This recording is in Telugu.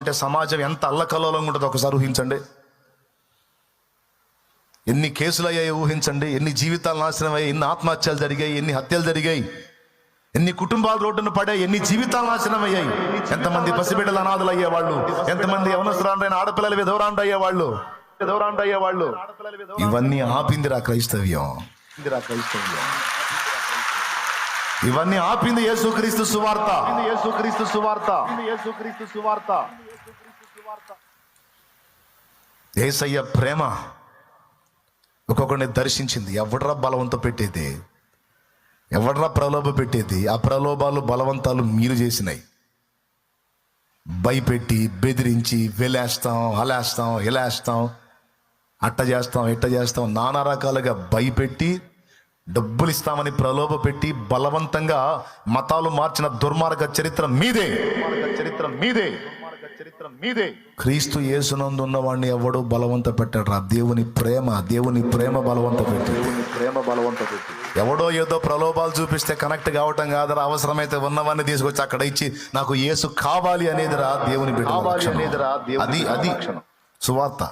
అంటే సమాజం ఎంత అల్లకల్లోలంగా ఉంటుందో ఒకసారి ఊహించండి. ఎన్ని కేసులు అయ్యాయి ఊహించండి. ఎన్ని జీవితాలు నాశనం అయ్యాయి, ఎన్ని ఆత్మహత్యలు జరిగాయి, ఎన్ని హత్యలు జరిగాయి, ఎన్ని కుటుంబాలు రోడ్డును పడాయి, ఎన్ని జీవితాలు నాశనం అయ్యాయి. ఎంతమంది పసిబిడ్డలు అనాథలు అయ్యేవాళ్ళు, ఎంతమంది యవనస్తురాండ్రైన ఆడపిల్లలు విధవరాండ్రు అయ్యేవాళ్ళు. ఇవన్నీ ఆపిందిరా క్రైస్తవ్యం. ఇవన్నీ ఆపింది యేసుక్రీస్తు సువార్త. యేసయ్య ప్రేమ ఒక్కొక్కడిని దర్శించింది. ఎవడ్రా బలవంత పెట్టేది, ఎవడ్రా ప్రలోభ పెట్టేది? ఆ ప్రలోభాలు బలవంతాలు మీరు చేసినాయి. భయపెట్టి బెదిరించి వెలేస్తాం, అలేస్తాం, ఇలేస్తాం, అట్ట చేస్తాం, ఇట్ట చేస్తాం, నానా రకాలుగా భయపెట్టి డబ్బులు ఇస్తామని ప్రలోభ పెట్టి బలవంతంగా మతాలు మార్చిన దుర్మార్గ చరిత్ర మీదే. క్రీస్తు యేసునందు ఉన్నవాడిని ఎవడు బలవంత పెట్టాడు రా. దేవుని ప్రేమ బలవంత పెట్టి. ఎవడో ఏదో ప్రలోభాలు చూపిస్తే కనెక్ట్ కావటం కాదురా. అవసరమైతే ఉన్నవాడిని తీసుకొచ్చి అక్కడ ఇచ్చి నాకు యేసు కావాలి అనేది రా దేవుని బిడ్డ. అది సువార్త.